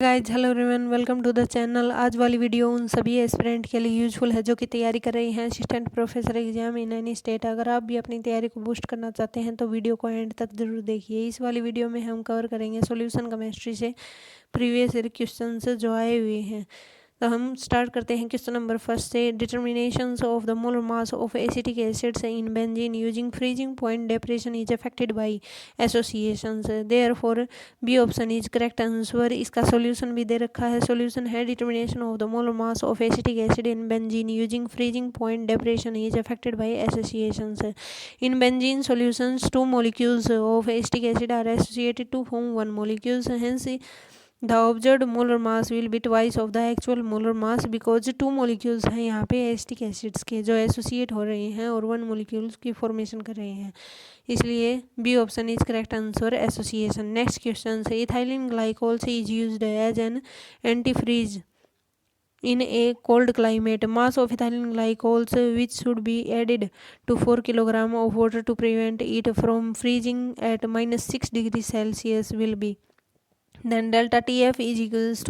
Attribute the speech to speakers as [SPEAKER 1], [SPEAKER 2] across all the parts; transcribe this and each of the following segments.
[SPEAKER 1] Guys hello everyone, welcome to the channel. आज वाली video उन सभी एस्पिरेंट के लिए यूजफुल है जो कि तैयारी कर रही हैं assistant professor exam in any state. अगर आप भी अपनी तैयारी को बूस्ट करना चाहते हैं तो वीडियो को एंड तक जरूर देखिए। इस वाली वीडियो में हम कवर करेंगे सॉल्यूशन केमिस्ट्री से प्रीवियस ईयर क्वेश्चन जो आए हुए हैं। तो हम स्टार्ट करते हैं क्वेश्चन नंबर फर्स्ट से। Determinations of the molar mass of acetic acids in benzene using freezing point depression is affected by associations. Therefore B option is correct answer. इसका सॉल्यूशन भी दे रखा है। सॉल्यूशन है determination of the molar mass of acetic acid in benzene using freezing point depression is affected by associations. In benzene solutions, two molecules of acetic acid are associated to form one molecule. Hence, the observed molar mass will be twice of the actual molar mass because two molecules हैं यहाँ पे acetic acids के जो associate हो रहे हैं और one molecules की फॉर्मेशन कर रहे हैं, इसलिए B option is correct answer association. Next question है ethylene glycol is used as an antifreeze in a cold climate. Mass of ethylene glycols which should be added to 4 kg of water to prevent it from freezing at -6 degrees Celsius will be, then delta T F is equals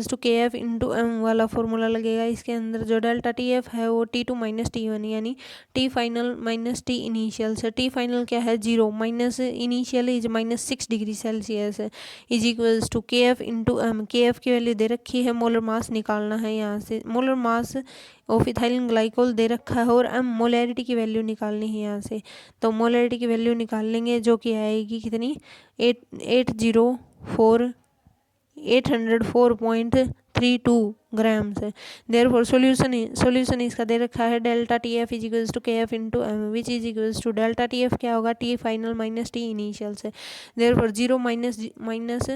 [SPEAKER 1] to K F into M वाला formula लगेगा। इसके अंदर जो delta T F है वो T2 minus T1 यानी T final minus T initial से। T final क्या है 0 minus initial is -6 degree Celsius is equals to K F into M. K F की वैल्यू दे रखी है, मोलर मास निकालना है यहाँ से। Molar mass of ethylene glycol दे रखा है और एम मोलैरिटी की वैल्यू निकालनी है यहाँ से। तो मोलैरिटी की वैल्यू निकाल लेंगे जो कि आएगी कितनी 804.32 ग्राम्स है। देयरफॉर सॉल्यूशन इसका दे रखा है delta T F is equals to K F into M which is equals to delta T F क्या होगा T final minus T initial से। Therefore 0 minus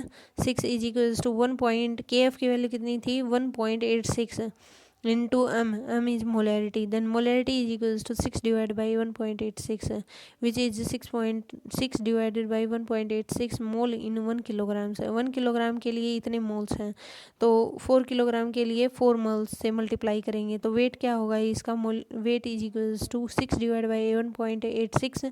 [SPEAKER 1] 6 is equals to 1 point K F की value कितनी थी 1.86 into m is molarity, then molarity is equals to 6 divided by 1.86 which is 6.6 divided by 1.86 mole in 1 kilogram से। 1 kilogram के लिए इतने moles हैं तो 4 किलोग्राम के लिए 4 मोल्स से मल्टीप्लाई करेंगे तो वेट क्या होगा इसका weight is equals to 6 divide by 1.86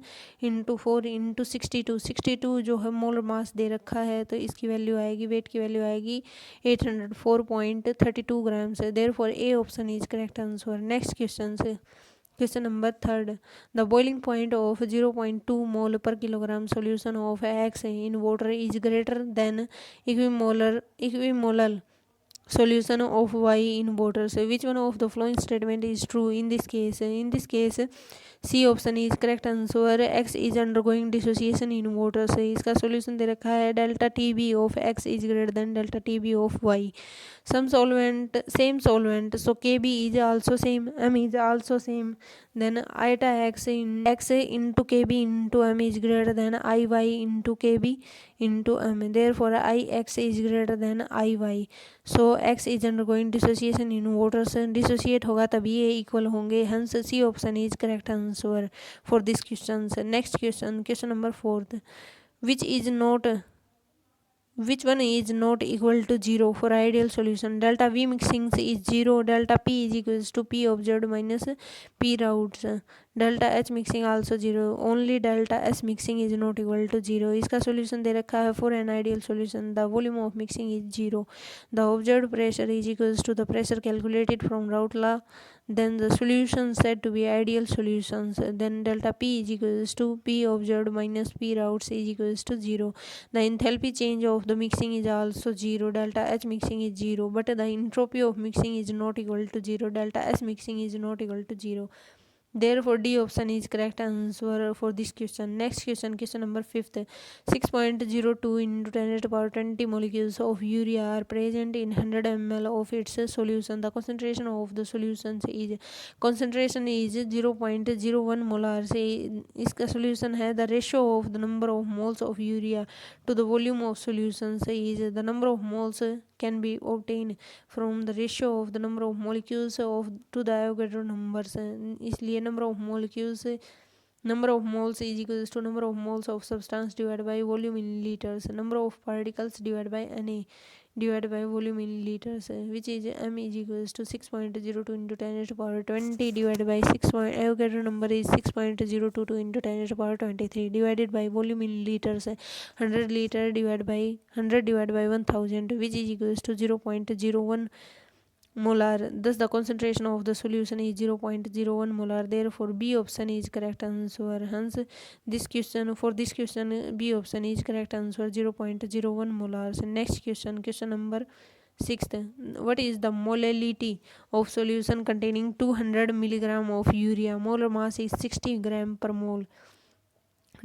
[SPEAKER 1] into 4 into 62 जो है मोलर मास दे रखा है तो इसकी वैल्यू आएगी, वेट की वैल्यू आएगी 804.32 ग्राम्स है। Therefore A option is correct answer. Next question से question number third. The boiling point of 0.2 mole per kilogram solution of X in water is greater than equimolal solution of y in water. So which one of the following statement is true in this case? In this case C option is correct answer. X is undergoing dissociation in water से इसका solution दे रखा है delta T B of X is greater than delta T B of Y. Same solvent same solvent so K B is also same, M is also same, then iota X into K B into M is greater than I Y into K B into M. Therefore I X is greater than I Y. So X is undergoing dissociation in water से dissociate होगा तभी ये equal होंगे, hence C option is correct answer for this question. Next question number fourth. Which one is not equal to 0 for ideal solution? Delta V mixing is 0, delta P is equals to P observed minus P routes, delta H mixing also 0, only delta S mixing is not equal to 0. इसका solution दे रखा है for an ideal solution the volume of mixing is 0, the observed pressure is equals to the pressure calculated from Raoult law, then the solution said to be ideal solutions, then delta P is equals to P observed minus P routes is equals to 0. The enthalpy change of the mixing is also 0, delta H mixing is 0, but the entropy of mixing is not equal to 0, delta S mixing is not equal to 0. Therefore D option is correct answer for this question. Next question number fifth. 6.02 into 10 to the power 20 molecules of urea are present in 100 ml of its solution. The concentration of the solutions is 0.01 molar से इसका solution है the ratio of the number of moles of urea to the volume of solutions is the number of moles can be obtained from the ratio of the number of molecules of to the Avogadro numbers. इसलिए number of moles is equals to number of moles of substance divided by volume in liters, number of particles divided by Na divided by volume in liters, which is m is equals to 6.02 into 10 raised to power 20 divided by 6. Avogadro number is 6.022 into 10 raised to power 23 divided by volume in liters, 100 liter divided by 1000, which is equals to 0.01 molar. Thus the concentration of the solution is 0.01 molar. Therefore B option is correct answer. Hence this question, for this question B option is correct answer, 0.01 molar. So next question, question number 6th. What is the molality of solution containing 200 milligram of urea? Molar mass is 60 gram per mole.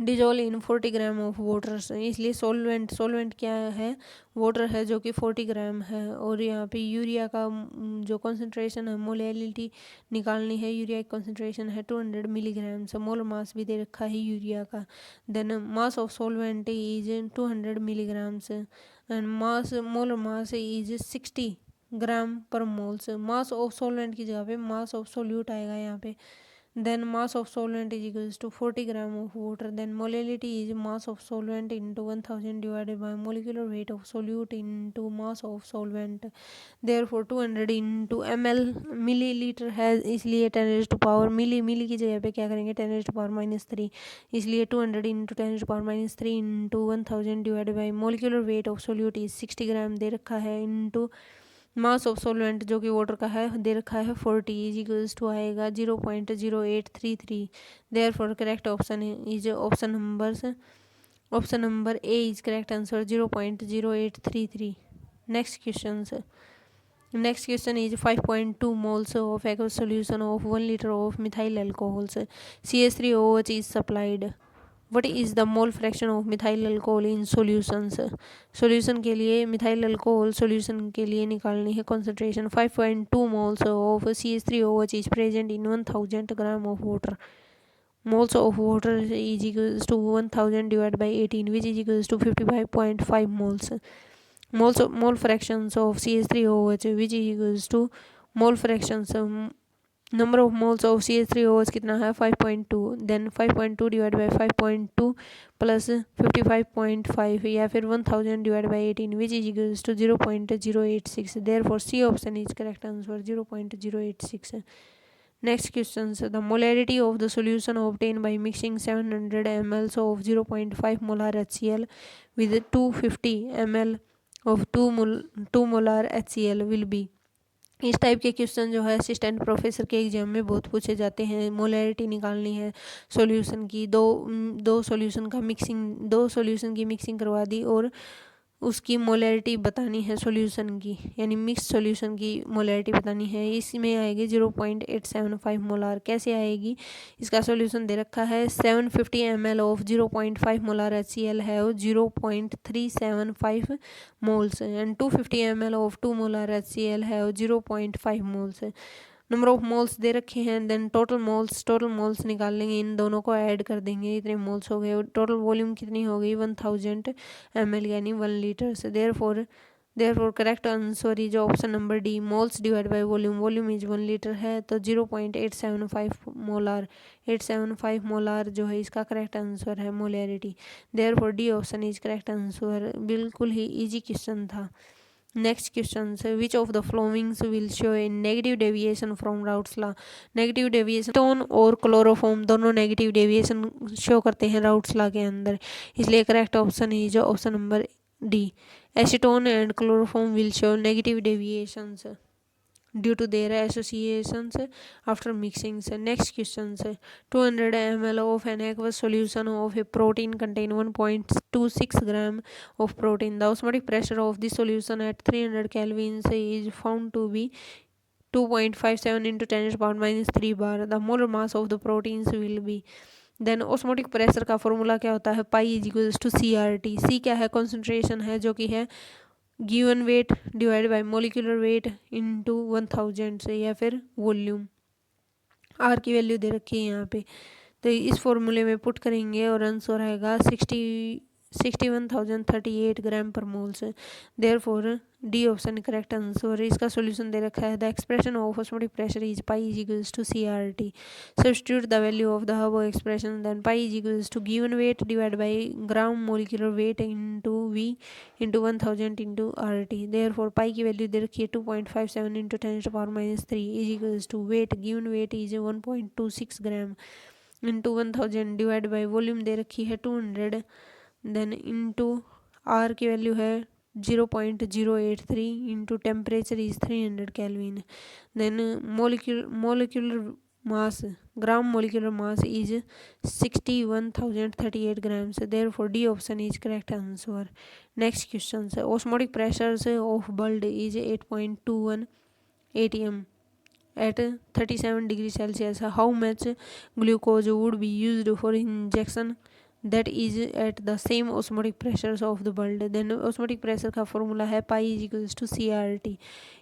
[SPEAKER 1] Dissolve in 40 gram of water, इसलिए solvent क्या है, water है जो कि 40 ग्राम है। और यहाँ पे यूरिया का जो कॉन्सेंट्रेशन है, मोलैलिटी निकालनी है, यूरिया की कॉन्सेंट्रेशन है 200 मिलीग्राम से। मोलर मास भी दे रखा है यूरिया का। Then mass of solvent is 200 milligram से and molar mass is 60 gram per moles. Mass of solvent की जगह पे मास ऑफ सोल्यूट आएगा यहाँ पे। Then mass of solvent is equals to 40 gram of water. Then molality is mass of solvent into 1000 divided by molecular weight of solute into mass of solvent. Therefore 200 into ml milliliter है, इसलिए 10 raised to power मिली की जगह पे क्या करेंगे 10 raised to power -3, इसलिए 200 into 10 raised to power -3 into 1000 divided by molecular weight of solute is 60 ग्राम दे रखा है into मास ऑफ सोलवेंट जो कि वाटर का है दे रखा है 40 इज इक्वल्स टू आएगा 0.0833। Therefore correct option is option number A is correct answer, 0.0833। Next question is 5.2 moles of aqueous solution of 1 liter of methyl alcohols CH3OH is supplied. What is the mole fraction of methyl alcohol in solutions? Solution के लिए methyl alcohol solution के लिए निकालनी है concentration. 5.2 moles of CH3OH is present in 1000 gram of water. Moles of water is equals to 1000 divided by 18, which is equals to 55.5 moles. Mole fractions of CH3OH, which is equals to mole fractions number of moles of CH3OH कितना है 5.2, then 5.2 divide by 5.2 plus 55.5 या फिर 1000 divide by 18 which is equals to 0.086। Therefore C option is correct answer, 0.086। Next question, the molarity of the solution obtain by mixing 700 ml of 0.5 molar HCl with 250 ml of 2 molar HCl will be. इस type के question जो है assistant professor के exam में बहुत पूछे जाते हैं। मोलैरिटी निकालनी है सॉल्यूशन की, दो सॉल्यूशन की मिक्सिंग करवा दी और उसकी मोलैरिटी बतानी है सॉल्यूशन की, यानी मिक्स सॉल्यूशन की मोलैरिटी बतानी है। इसमें आएगी 0.875 मोलार। कैसे आएगी, इसका सॉल्यूशन दे रखा है 750 ml ऑफ 0.5 मोलार HCl है और 0.375 moles and 250 ml of 2 molar HCl है और 0.5 मोल्स। नंबर ऑफ मोल्स दे रखे हैं, देन टोटल मोल्स निकाल लेंगे, इन दोनों को ऐड कर देंगे, इतने मोल्स हो गए। टोटल वॉल्यूम कितनी हो गई 1000 ml यानी 1 लीटर से। Therefore correct answer is option number D, moles divide by volume is 1 litre है तो 0.875 मोलार, 875 मोलार जो है इसका करेक्ट आंसर है molarity. Therefore D option is correct answer. बिल्कुल ही इजी क्वेश्चन था। Next question, which of the followings will show a negative deviation from Raoult's law. Negative deviation acetone और क्लोरोफॉर्म दोनों negative deviation show करते हैं Raoult's law के अंदर, इसलिए correct option is option number D, acetone and chloroform will show negative deviations due to their associations after mixing. Next question, 200 ml of an aqueous solution of a protein contain 1.26 gram of protein. The osmotic pressure of this solution at 300 kelvins is found to be 2.57 into 10 to the power -3 bar. The molar mass of the proteins will be, then osmotic pressure का formula क्या होता है, pi is equals to CRT। C क्या है, concentration है जो कि है given weight divide by molecular weight into 1000 से, या फिर वॉल्यूम। आर की वैल्यू दे रखी है यहाँ पे, तो इस फॉर्मूले में पुट करेंगे और आंसर आएगा 61,038 gram per moles. Therefore D option correct answer. इसका सॉल्यूशन दे रखा है the expression of osmotic pressure is pi is equals to CRT। Substitute the value of the above expression, then pi is equals to given weight divide by gram molecular weight into V into 1000 into RT। Therefore pi की value दे रखी है 2.57 into 10⁻³ is equals to weight, given weight is 1.26 gram into 1000 divide by volume दे रखी है 200, then into R की value है 0.083 into temperature is 300 kelvin, then molecular mass, gram molecular mass is 61,038 grams। Therefore D option is correct answer. Next question है osmotic pressure of blood is 8.21 atm at 37 degrees Celsius. How much glucose would be used for injection that is at the same osmotic pressures of the bulb? Then osmotic pressure का formula है pi is equals to CRT।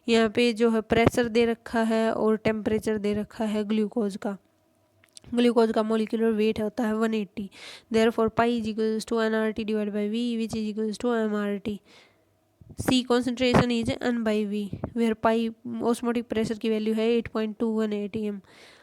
[SPEAKER 1] यहाँ पे जो है pressure दे रखा है और temperature दे रखा है ग्लूकोज का मोलिकुलर वेट होता है 180। Therefore pi is equals to nRT divide by V which is equals to MRT। C concentration is N/V where pi osmotic pressure की वैल्यू है 8.21 atm।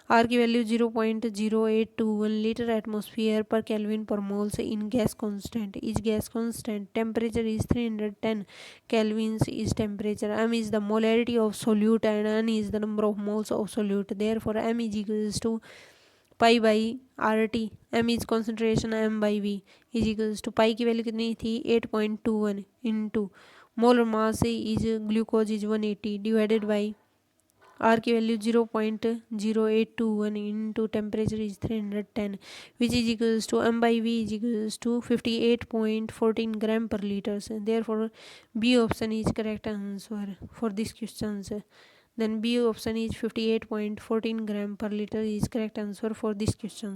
[SPEAKER 1] R की value 0.0821 litre atmosphere per kelvin per moles in gas constant is gas constant, temperature is 310 kelvins is temperature, M is the molarity of solute and N is the number of moles of solute। therefore M is equals to pi by RT, M is concentration, M/V is equals to pi की value कितनी थी 8.21 into molar mass is glucose is 180 divided by R की value 0.0821 into temperature is 310 which is equals to M/V is equals to 58.14 gram per litre. Therefore B option is correct answer for this question. Then B option is 58.14 gram per liter is correct answer for this question.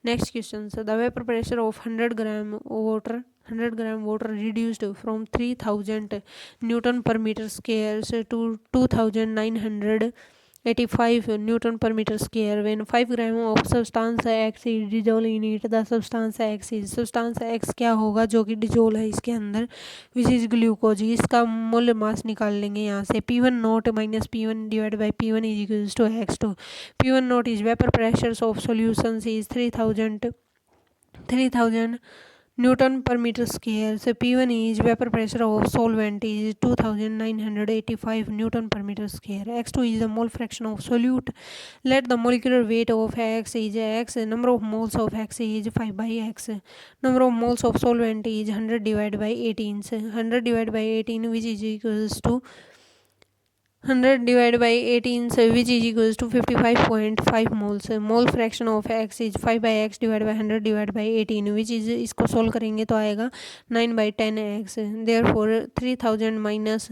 [SPEAKER 1] Next question, the vapor pressure of 100 gram water reduced from 3000 Newton per meter squares to 2985 Newton per meter square when 5 gram of substance X is dissolved in it। the substance X क्या होगा जो कि dissolve है इसके अंदर, which is glucose. इसका मोल मास निकाल लेंगे यहाँ से P1 nought minus P1 divide by P1 is equals to X2। P1 nought is vapour pressure of solutions is 3000 Newton per meter square। so P1 is vapor pressure of solvent is 2985 Newton per meter square। X2 is the mole fraction of solute। let the molecular weight of X is X, number of moles of X is 5 by X, number of moles of solvent is 100 divided by 18, 100 divided by 18 which is equals to 100 divided by 18 which is equals to 55.5 moles। mole fraction of X is 5 by X divided by 100 divided by 18 which is, इसको solve करेंगे तो आएगा 9 by 10X। therefore 3000 minus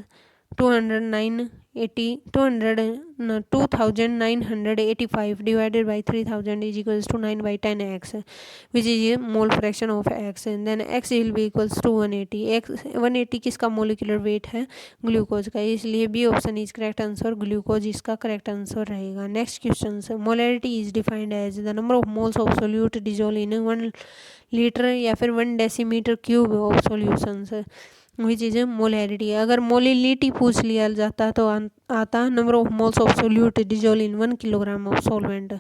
[SPEAKER 1] 2985 divided by 3000 is equals to 9 by 10X which is mole fraction of X। then X will be equals to 180। X 180 किसका molecular weight है glucose का, इसलिए B option is correct answer, glucose इसका correct answer रहेगा। Next question, molarity is defined as the number of moles of solute dissolve in 1 litre या फिर 1 decimetre cube of solutions which is molarity. अगर molality पूछ लिया जाता तो आता number of moles of solute dissolve in 1 kilogram of solvent.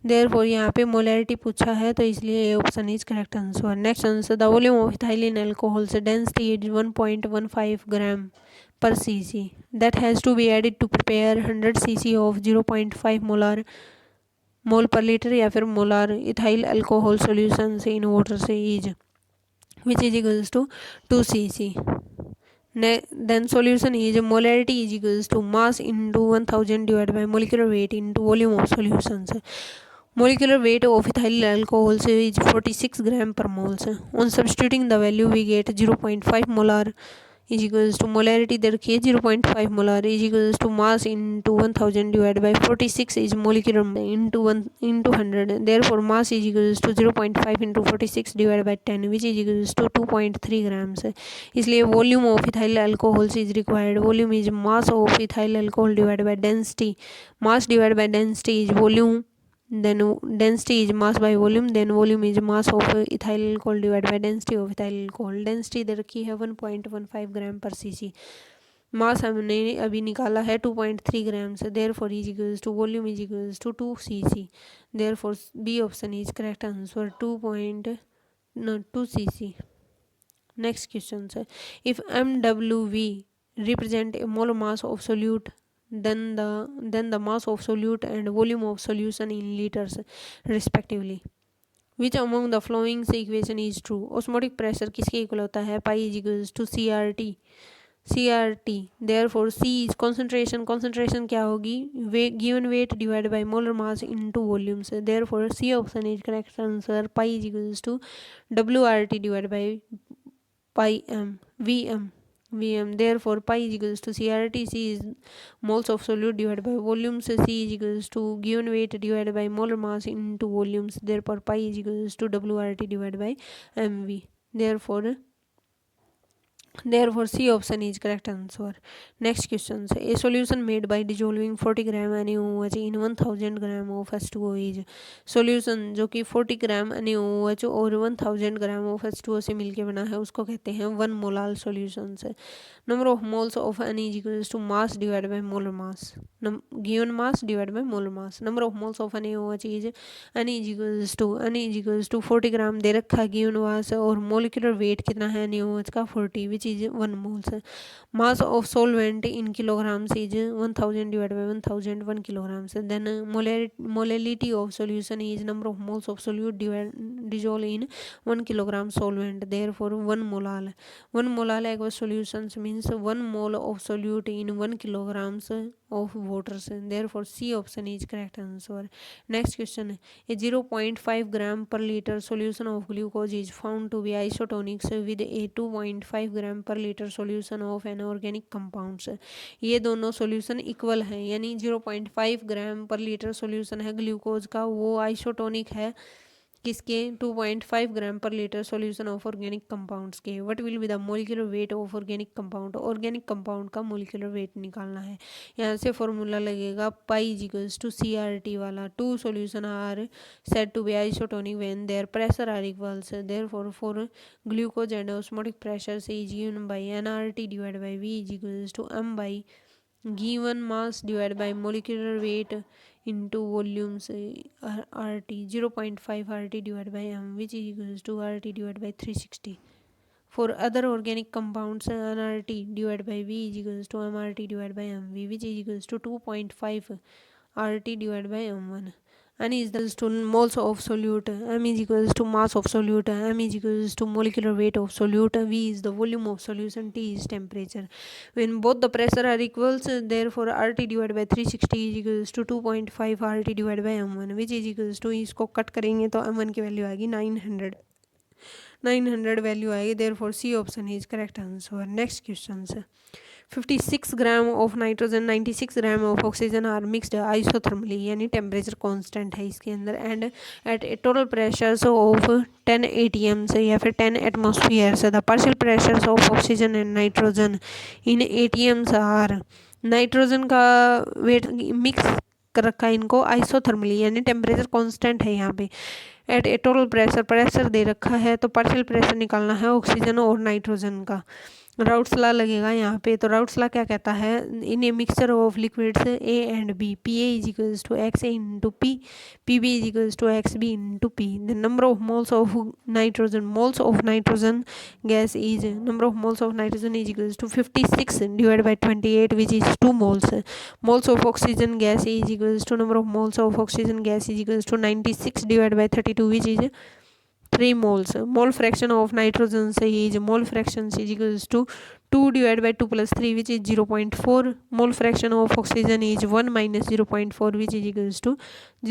[SPEAKER 1] Therefore यहाँ पे मोलैरिटी पूछा है तो इसलिए A option is correct answer. Next answer, the volume of ethylene alcohol से density is 1.15 gram per cc that has to be added to prepare 100 cc of 0.5 मोल पर litre या फिर मोलार इथाइल अल्कोहल सॉल्यूशन से इन water से is which is equals to 2 cc। then solution is molarity is equals to mass into 1000 divided by molecular weight into volume of solutions। molecular weight of ethyl alcohols is 46 gram per moles। on substituting the value we get 0.5 molar is equals to molarity दे रखी है 0.5 molar is equals to mass into 1000 divided by 46 is molecular into 100। therefore mass is equals to 0.5 into 46 divided by 10 which is equals to 2.3 grams। इसलिए volume of ethyl alcohols is required। volume is mass of ethyl alcohol divided by density। mass divided by density is volume then density is mass by volume, then volume is mass of ethyl alcohol divided by density of ethyl alcohol. density दे रखी है 1.15 ग्राम पर CC, मास हमने अभी निकाला है 2.3 gram से, therefore is equals to volume is equals to 2 cc, therefore B option is correct answer 2 cc. Next question sir, if MWV represent a molar mass of solute, then the mass of solute and volume of solution in liters respectively. Which among the following equation is true? Osmotic pressure किसके equal होता है? Pi is equals to CRT. Therefore C is concentration. concentration क्या होगी? given weight divided by molar mass into volumes. Therefore C option is correct answer. pi is equals to WRT divided by pi m Vm. Therefore pi is equals to CRT. C is moles of solute divided by volumes. C is equals to given weight divided by molar mass into volumes. Therefore pi is equals to WRT divided by mv. Therefore C option is correct answer. Next question, a solution made by dissolving 40 gram NaOH in 1000 gram of H2O is. solution जो कि 40 ग्राम NaOH और 1000 ग्राम of H2O से मिलके बना है उसको कहते हैं 1 molar solution. number of moles of N is equals to mass divided by molar mass, given mass divided by molar mass. number of moles of NaOH is N is equals to 40 ग्राम दे रखा है given mass, और molecular weight कितना है NaOH का 40 which is 1 moles. mass of solvent in kilograms is 1000 divided by 1000 1 kilograms. then molality of solution is number of moles of solute dissolved in 1 kilogram solvent. therefore 1 molar. 1 molar aqueous solutions means 1 mole of solute in 1 kilograms of water. therefore C option is correct answer. Next question, a 0.5 gram per liter solution of glucose is found to be isotonic with a 2.5 gram per liter solution of an organic compounds. ये दोनों solution equal हैं, यानी 0.5 ग्राम per litre solution है glucose का, वो isotonic है किसके? 2.5 gram per litre solution of organic compounds के. What will be the molecular weight of organic compound? Organic compound का मोलिकुलर वेट निकालना है. यहाँ से फॉर्मूला लगेगा pi is equals to CRT वाला. 2 solution are said to be isotonic when their pressure are equals. Therefore for glucose and osmotic pressure से is given by nRT divided by V is equals to m बाय given mass divided by molecular weight into volumes RT. 0.5 RT divided by m which is equals to RT divided by 360. For other organic compounds nRT divided by V is equals to mRT divided by mv which is equals to 2.5 RT divided by m1. N is equals to moles of solute, m is equals to mass of solute, m is equals to molecular weight of solute, V is the volume of solution, T is temperature. When both the pressure are equals, therefore RT divided by 360 is equals to 2.5 RT divided by m1 which is equals to, इसको cut करेंगे तो m1 की value आएगी 900 value आएगी. therefore C option is correct answer. Next questions, 56 gram of nitrogen 96 gram of oxygen are mixed isothermally, यानी temperature constant है इसके अंदर, and at a total pressures of 10 ATM से या फिर 10 एटमॉस्फेयर से. The partial pressures of oxygen and nitrogen in ATMs are. Nitrogen का weight mix कर रखा है इनको आइसोथर्मली, यानी टेम्परेचर कांस्टेंट है यहाँ पे. एट ए टोटल प्रेशर दे रखा है, तो पार्शियल प्रेशर निकालना है ऑक्सीजन और नाइट्रोजन का. राउट्स लॉ लगेगा यहाँ पे. तो राउट्स लॉ क्या कहता है? In a mixture of liquids A and B, PA is equals to XA into P, PB is equals to XB into P. The number of moles of nitrogen gas is, number of moles of nitrogen is equals to 56 divide by 28 which is 2 moles. Moles of oxygen gas is equals to, number of moles of oxygen gas is equals to 96 divide by 32 which is 3 moles. Mole fraction of nitrogen is mole fraction is equals to 2 divided by 2 plus 3 which is 0.4. Mole fraction of oxygen is 1 minus 0.4 which is equals to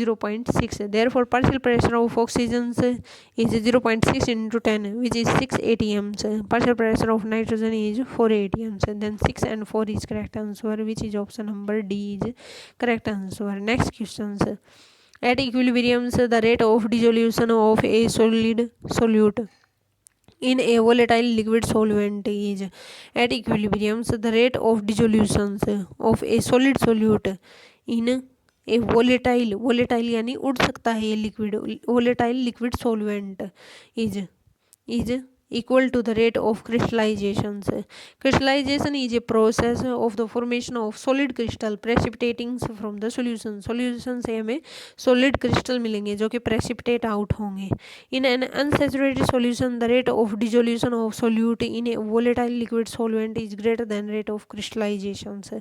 [SPEAKER 1] 0.6. Therefore partial pressure of oxygen is 0.6 into 10 which is 6 ATMs. Partial pressure of nitrogen is 4 ATMs. Then 6 and 4 is correct answer, which is option number D is correct answer. Next questions. At equilibrium, the rate of dissolution of a solid solute in a volatile liquid solvent is. At equilibrium, the rate of dissolution of a solid solute in A volatile यानी उड़ सकता है ये liquid, volatile liquid solvent is equal to the rate of crystallizations. Crystallization is a process of the formation of solid crystal precipitating from the solution. Solution से हमें solid crystal मिलेंगे जो कि precipitate out होंगे. In an unsaturated solution, the rate of dissolution of solute in a volatile liquid solvent is greater than rate of crystallizations.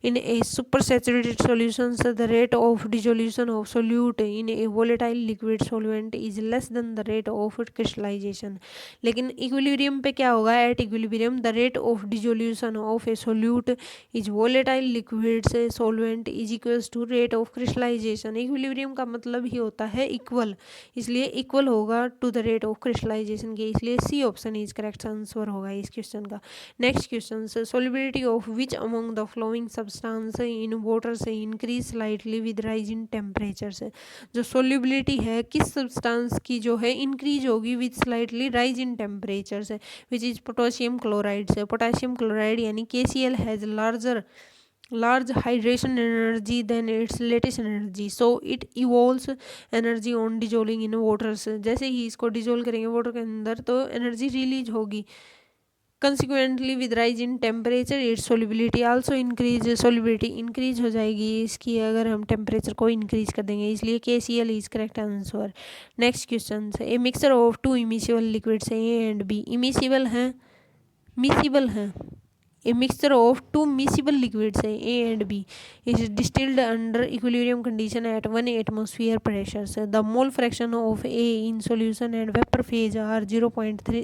[SPEAKER 1] In a supersaturated solutions, the rate of dissolution of solute in a volatile liquid solvent is less than the rate of crystallization. लेकिन equilibrium पे क्या होगा, at equilibrium the rate of dissolution of a solute is volatile liquid से solvent is equals to rate of crystallization. Equilibrium का मतलब ही होता है इक्वल, इसलिए इक्वल होगा to the rate of crystallization के, इसलिए C option is correct answer होगा इस क्वेश्चन का. Next question, solubility of which among the following substance in water से increase slightly with rise in temperature से. जो सोलिबिलिटी है किस सब्सटेंस की जो है इंक्रीज होगी with slightly rise in temperature से, विच इज पोटेशियम क्लोराइड से. पोटेशियम क्लोराइड यानी KCl has large hydration energy than its latest energy, so it evolves energy on dissolving in water. जैसे ही इसको डिजोल्व करेंगे वाटर के अंदर तो एनर्जी रिलीज होगी. Consequently with rise in temperature it's solubility also increase, solubility increase हो जाएगी इसकी अगर हम टेम्परेचर को इंक्रीज कर देंगे, इसलिए KCl is correct answer. Next question, A mixture of to immiscible liquids A and B. Immiscible हैं, मिसिबल हैं. A mixture of two miscible liquids A and B is distilled under equilibrium condition at 1 atmosphere pressure. The mole fraction of A in solution and vapor phase are 0.30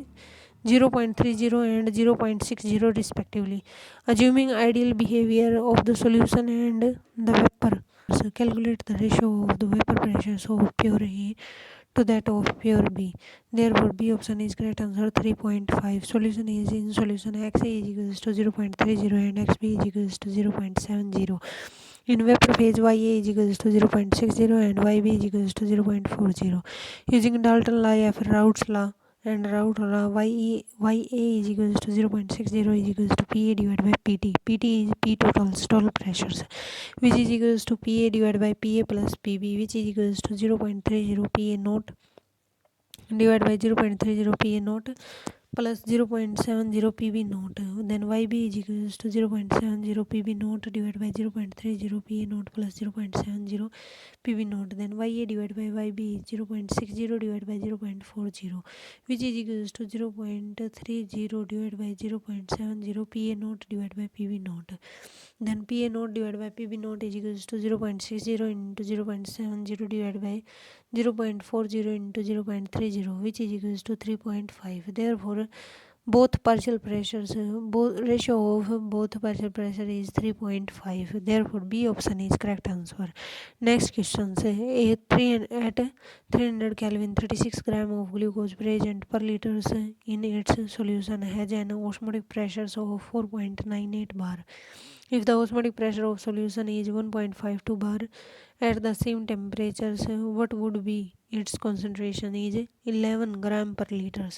[SPEAKER 1] and 0.60 respectively. Assuming ideal behavior of the solution and the vapor, so calculate the ratio of the vapor pressures of pure A to that of pure B. Therefore, B option is correct answer. 3.5. Solution is in solution XA is equals to 0.30 and XB is equals to 0.70. In vapor phase, YA is equals to 0.60 and YB is equals to 0.40. Using Dalton law, F Raoult's law and Raoult law, YA is equals to 0.60 is equals to PA divided by PT. PT is P total pressures, which is equals to PA divided by PA plus PB, which is equals to 0.30 PA naught divided by 0.30 PA naught plus 0.70 PB naught. Then YB is equals to 0.70 PB naught divided by 0.30 PA naught plus 0.70 PB naught. Then YA divided by YB is 0.60 divided by 0.40, which is equals to 0.30 divided by 0.70 PA naught divided by PB naught. Then PA naught divided by PB naught is equals to 0.60 into 0.70 divided by 0.40 into 0.30, which is equals to 3.5. Therefore, both partial pressures, ratio of both partial pressure is 3.5. Therefore, B option is correct answer. Next question, say at 300 Kelvin 36 gram of glucose present per liter in its solution has an osmotic pressure of 4.98 bar. If the osmotic pressure of solution is 1.52 bar at the same temperatures, what would be its concentration? Is 11 gram per liter.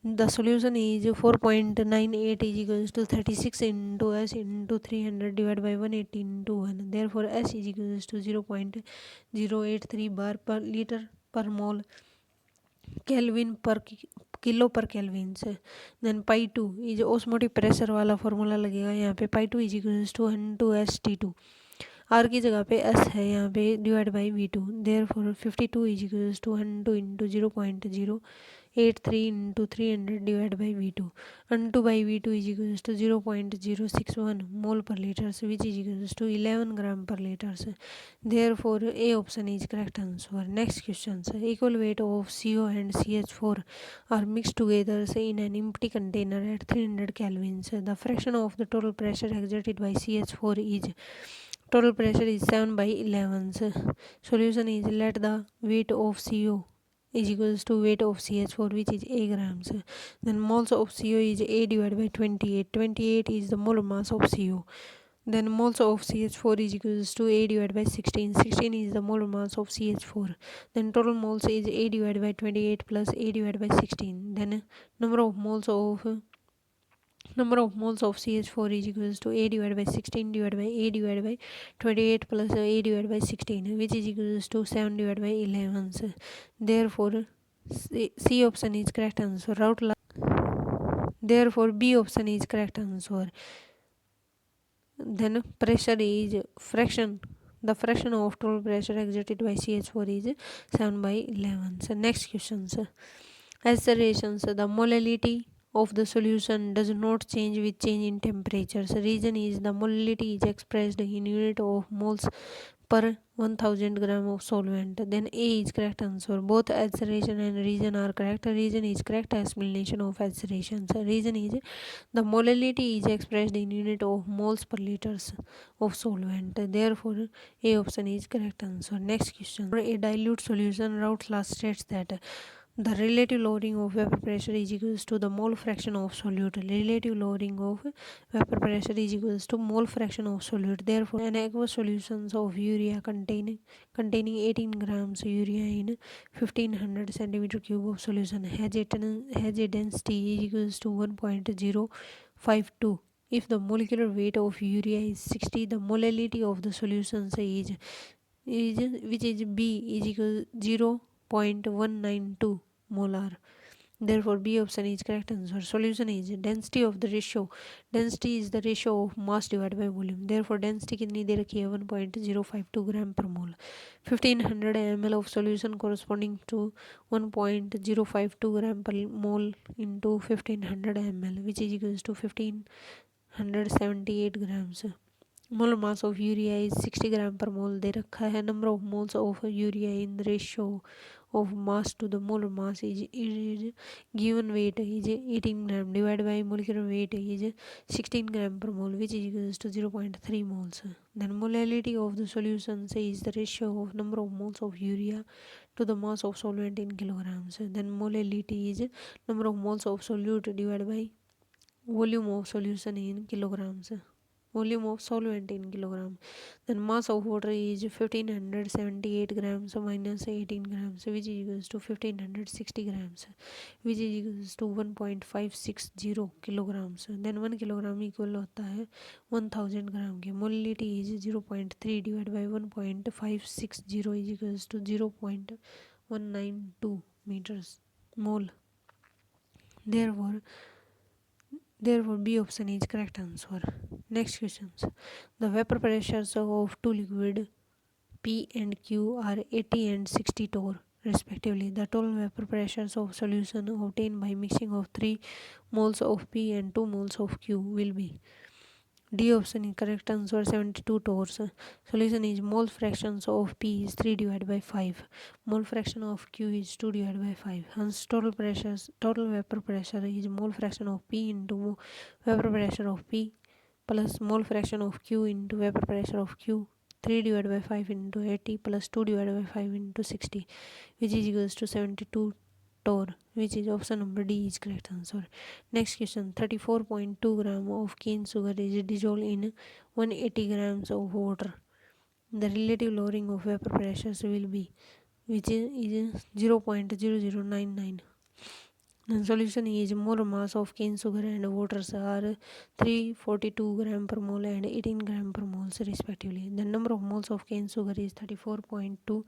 [SPEAKER 1] The solution is 4.98 is equals to 36 into S into 300 divided by 180 into 1. Therefore, S is equals to 0.083 bar per liter per mole Kelvin per kilo per kelvin से. Then pi 2 is osmotic pressure वाला formula लगेगा यहाँ पे. Pi 2 is equals to 1/2ST2. R की जगह पे S है यहाँ पे divide by V2. Therefore 52 is equals to 102 into 0.083 into 300 divide by V2. 102 by V2 is equals to 0.061 mole per litres, which is equals to 11 gram per litres. Therefore A option is correct answer. Next question, equal weight of CO and CH4 are mixed together in an empty container at 300 kelvins. The fraction of the total pressure exerted by CH4 is, total pressure is 7/11. Solution is, let the weight of CO is equals to weight of CH4, which is A grams. Then moles of CO is A divided by 28. 28 is the molar mass of CO. Then moles of CH4 is equals to A divided by 16. 16 is the molar mass of CH4. Then total moles is A divided by 28 plus A divided by 16. Then number of moles of Number of moles of CH4 is equals to A divided by 16 divided by A divided by 28 plus A divided by 16, which is equals to 7 divided by 11. So therefore, C option is correct answer. Therefore, B option is correct answer. Then pressure is fraction. The fraction of total pressure exerted by CH4 is 7 by 11. So next question. Acceleration. So the molality of the solution does not change with change in temperature. So reason is the molality is expressed in unit of moles per 1000 gram of solvent. Then A is correct answer. Both acceleration and reason are correct. Reason is correct explanation of acceleration. So reason is the molality is expressed in unit of moles per liters of solvent. Therefore, A option is correct answer. Next question. A dilute solution, Raoult's law states that the relative lowering of vapor pressure is equals to the mole fraction of solute. Relative lowering of vapor pressure is equals to mole fraction of solute. Therefore, an aqueous solution of urea containing 18 grams urea in 1500 centimeter cube of solution has a density is equals to 1.052. If the molecular weight of urea is 60, the molality of the solution is which is B is equal 0.192 molar. Therefore, B option is correct answer. Solution is density of the ratio. Density is the ratio of mass divided by volume. Therefore, density कितनी दे रखी है 1.052 gram per mole. 1500 ml of solution corresponding to 1.052 gram per mole into 1500 ml, which is equals to 1578 grams. Molar mass of urea is 60 gram per mole दे रखा है. Number of moles of urea in the ratio of mass to the molar mass is given weight is 18 gram divided by molecular weight is 16 gram per mole, which is equals to 0.3 moles. Then molality of the solution is the ratio of number of moles of urea to the mass of solvent in kilograms. Then molality is number of moles of solute divided by volume of solution in kilograms. Volume of solvent in kilogram. Then mass of water is 1578 grams minus 18 grams, which is equals to 1560 grams, which is equals to 1.560 kilograms. Then 1 kilogram equal होता है 1000 ग्राम के. Molality is 0.3 divided by 1.560 is equals to 0.192 meters mole. Therefore, B option is correct answer. Next questions. The vapor pressures of two liquid P and Q are 80 and 60 torr respectively. The total vapor pressures of solution obtained by mixing of 3 moles of P and 2 moles of Q will be. D option is correct answer 72 torrs. Solution is mole fractions of P is 3 divided by 5. Mole fraction of Q is 2 divided by 5. Hence total vapor pressure is mole fraction of P into vapor pressure of P plus mole fraction of Q into vapor pressure of Q. 3 divided by 5 into 80 plus 2 divided by 5 into 60, which is equals to 72 torr, which is option number D is correct answer. Next question. 34.2 gram of cane sugar is dissolved in 180 grams of water. The relative lowering of vapor pressures will be, which is 0.0099. The solution is molar mass of cane sugar and water are 342 gram per mole and 18 gram per moles respectively. The number of moles of cane sugar is 34.2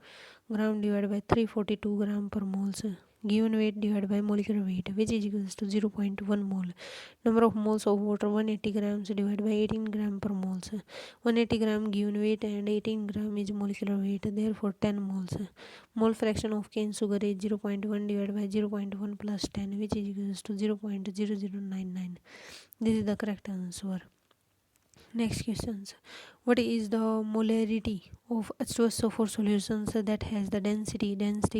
[SPEAKER 1] gram divided by 342 gram per moles. Given weight divided by molecular weight, which is equals to 0.1 mole. Number of moles of water 180 grams divided by 18 gram per moles. 180 gram given weight and 18 gram is molecular weight, therefore 10 moles. Mole fraction of cane sugar is 0.1 divided by 0.1 plus 10, which is equals to 0.0099. This is the correct answer. Next questions. What is the molarity of H2SO4 solutions that has the density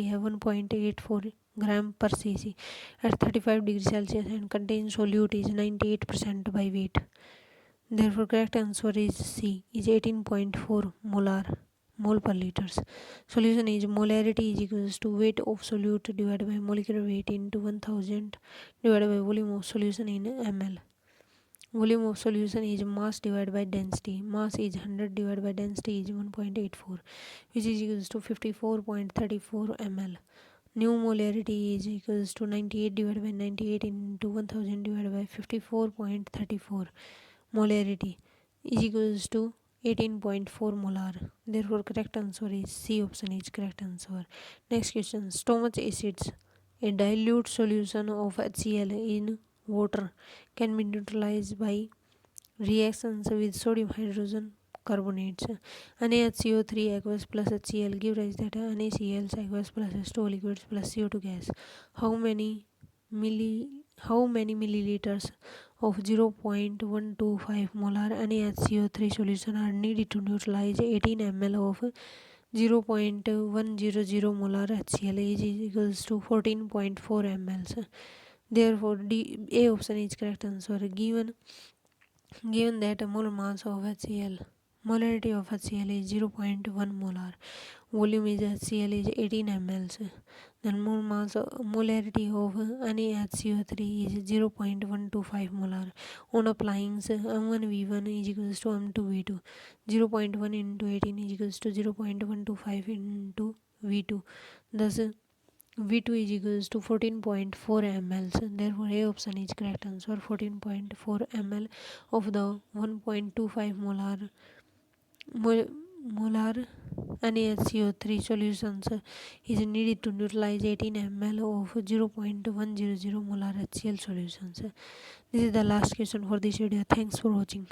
[SPEAKER 1] have 1.84 gram per cc at 35 degrees Celsius and contains solute is 98% by weight? Therefore, correct answer is C is 18.4 mole per liters. Solution is molarity is equals to weight of solute divided by molecular weight into 1000 divided by volume of solution in ml. Volume of solution is mass divided by density. Mass is 100 divided by density is 1.84, which is equals to 54.34 ml. New molarity is equals to 98 divided by 98 into 1000 divided by 54.34. Molarity is equals to 18.4 molar. Therefore, correct answer is C option is correct answer. Next question. Stomach acids. A dilute solution of HCl in water can be neutralized by reactions with sodium hydrogen carbonates. NaHCO3 aqueous plus HCl give rise that NaCl aqueous plus H2O liquids plus CO2 gas. How many milliliters of 0.125 molar NaHCO3 solution are needed to neutralize 18 ml of 0.100 molar HCl is equals to 14.4 ml. Therefore, A option is correct answer. Given that mole mass of HCl, molarity of HCl is 0.1 molar, volume is HCl is 18 ml, then molarity of NaHCO3 is 0.125 molar. On applying M1V1 is equals to M2V2, 0.1 into 18 is equals to 0.125 into V2. Thus, V2 is equals to 14.4 ml. Therefore, A option is correct answer. 14.4 ml of the 1.25 molar NaHCO3 solutions is needed to neutralize 18 ml of 0.100 molar HCl solutions. This is the last question for this video. Thanks for watching.